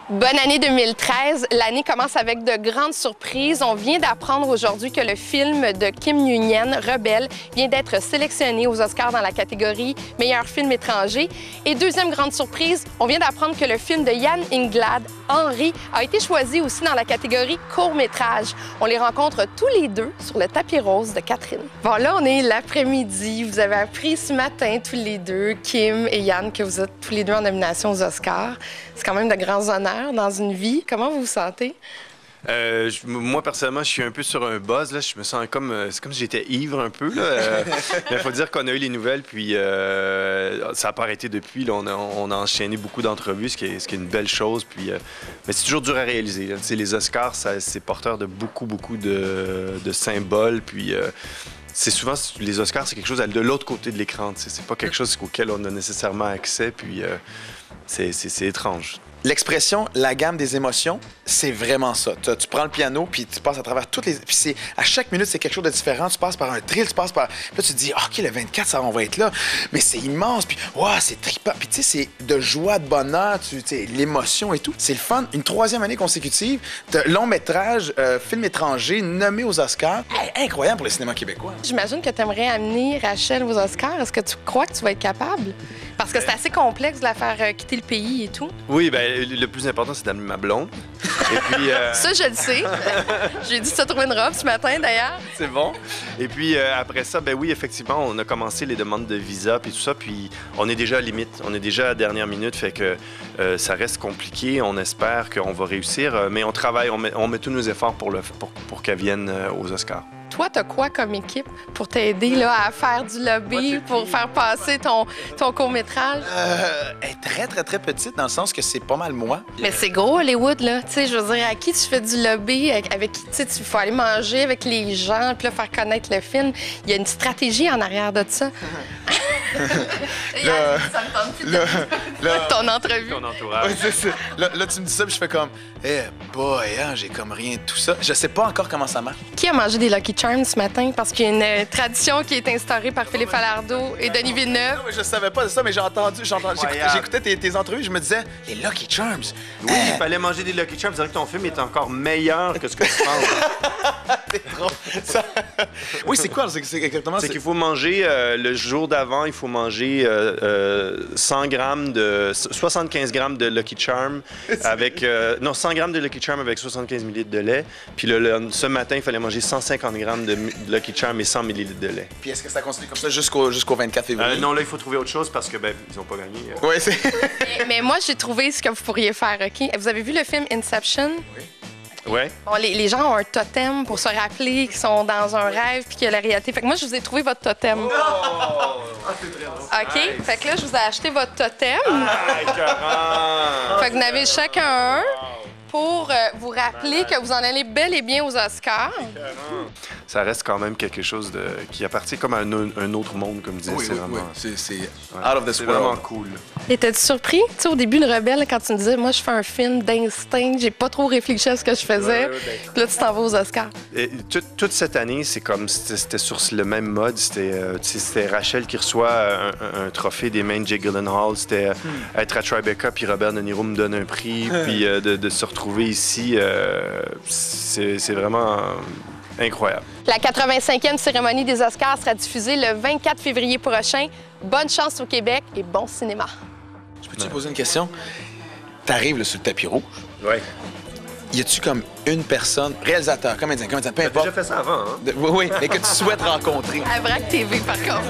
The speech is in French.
Bonne année 2013. L'année commence avec de grandes surprises. On vient d'apprendre aujourd'hui que le film de Kim Nguyen, Rebelle, vient d'être sélectionné aux Oscars dans la catégorie meilleur film étranger. Et deuxième grande surprise, on vient d'apprendre que le film de Yann Englad, Henri, a été choisi aussi dans la catégorie court-métrage. On les rencontre tous les deux sur le tapis rose de Catherine. Bon, là, on est l'après-midi. Vous avez appris ce matin, tous les deux, Kim et Yann, que vous êtes tous les deux en nomination aux Oscars. C'est quand même de grands honneurs dans une vie. Comment vous vous sentez? Moi, personnellement, je suis un peu sur un buzz. Là. Je me sens comme... c'est comme si j'étais ivre un peu. Il faut dire qu'on a eu les nouvelles, puis ça n'a pas arrêté depuis. Là. On a enchaîné beaucoup d'entrevues, ce qui est une belle chose. Puis, mais c'est toujours dur à réaliser. Les Oscars, c'est porteur de beaucoup de symboles. Puis... c'est souvent, les Oscars, c'est quelque chose de l'autre côté de l'écran. C'est pas quelque chose auquel on a nécessairement accès, puis c'est étrange. L'expression « la gamme des émotions », c'est vraiment ça. Tu prends le piano, puis tu passes à travers toutes les... Puis à chaque minute, c'est quelque chose de différent. Tu passes par un thrill, tu passes par... Puis là, tu te dis « OK, le 24, ça, on va être là. » Mais c'est immense, puis « Wow, c'est trippant. » Puis tu sais, c'est de joie, de bonheur, l'émotion et tout. C'est le fun. Une troisième année consécutive, long métrage, film étranger, nommé aux Oscars. Hey, incroyable pour le cinéma québécois. J'imagine que tu aimerais amener Rachel aux Oscars. Est-ce que tu crois que tu vas être capable? Parce que c'est assez complexe de la faire quitter le pays et tout. Oui, bien, le plus important, c'est d'amener ma blonde. Et puis... Ça, je le sais. J'ai dû te trouver une robe ce matin, d'ailleurs. C'est bon. Et puis, après ça, ben oui, effectivement, on a commencé les demandes de visa puis tout ça, puis on est déjà à limite. On est déjà à la dernière minute, fait que ça reste compliqué. On espère qu'on va réussir, mais on travaille, on met tous nos efforts pour qu'elle vienne aux Oscars. Toi, t'as quoi comme équipe pour t'aider là, à faire du lobby, pour faire passer ton court-métrage? Elle est très petite, dans le sens que c'est pas mal moi. Mais c'est gros, Hollywood, là. Tu sais, je veux dire, à qui tu fais du lobby, avec qui, tu sais, il faut aller manger avec les gens, puis là, faire connaître le film. Il y a une stratégie en arrière de ça. Ça me tente plus de ton entrevue. Ton entourage. Ouais, là, tu me dis ça, puis je fais comme, boy, hein, j'ai comme rien de tout ça. Je sais pas encore comment ça marche. Qui a mangé des Lucky Charms ce matin? Parce qu'il y a une tradition qui est instaurée par Philippe Falardeau et Denis Villeneuve. Non, mais je savais pas de ça, mais j'écoutais tes entrevues, je me disais, les Lucky Charms. Oui, il fallait manger des Lucky Charms. C'est vrai que ton film est encore meilleur que ce que tu penses. C'est trop. Oui, c'est quoi? C'est exactement C'est qu'il faut manger le jour d'avant, il faut manger 100 grammes 75 grammes de Lucky Charms avec... non, 100 grammes de Lucky Charms avec 75 ml de lait. Puis ce matin, il fallait manger 150 grammes de Lucky Charms et 100 ml de lait. Puis est-ce que ça continue comme ça jusqu'au 24 février? Non, là, il faut trouver autre chose parce que, ben, ils n'ont pas gagné. Oui, c'est... mais moi, j'ai trouvé ce que vous pourriez faire, OK? Vous avez vu le film Inception? Oui. Ouais. Bon, les gens ont un totem pour se rappeler qu'ils sont dans un rêve puis qu'il y a la réalité. Fait que moi, je vous ai trouvé votre totem. Oh! Ah, c'est très drôle. OK? Nice. Fait que là, je vous ai acheté votre totem. Ah, fait que vous en avez chacun un pour vous rappeler que vous en allez bel et bien aux Oscars. Ça reste quand même quelque chose qui appartient comme à un autre monde, comme disait. C'est vraiment... C'est out of this world. C'est vraiment cool. Et t'es-tu surpris? Tu sais, au début de Rebelle, quand tu me disais, moi, je fais un film d'instinct, j'ai pas trop réfléchi à ce que je faisais. Puis là, tu t'en vas aux Oscars. Et toute cette année, c'est comme c'était sur le même mode. C'était Rachel qui reçoit un trophée des mains de Jake Gyllenhaal. C'était être à Tribeca, puis Robert De Niro me donne un prix, puis de se retrouver ici, c'est vraiment incroyable. La 85e cérémonie des Oscars sera diffusée le 24 février prochain. Bonne chance au Québec et bon cinéma. Je peux te poser une question? T'arrives sur le tapis rouge. Oui. Y a-tu comme une personne, réalisateur, comédien, peu importe. T'as déjà fait ça avant, hein? Oui, mais que tu souhaites rencontrer. À Vrac TV, par contre.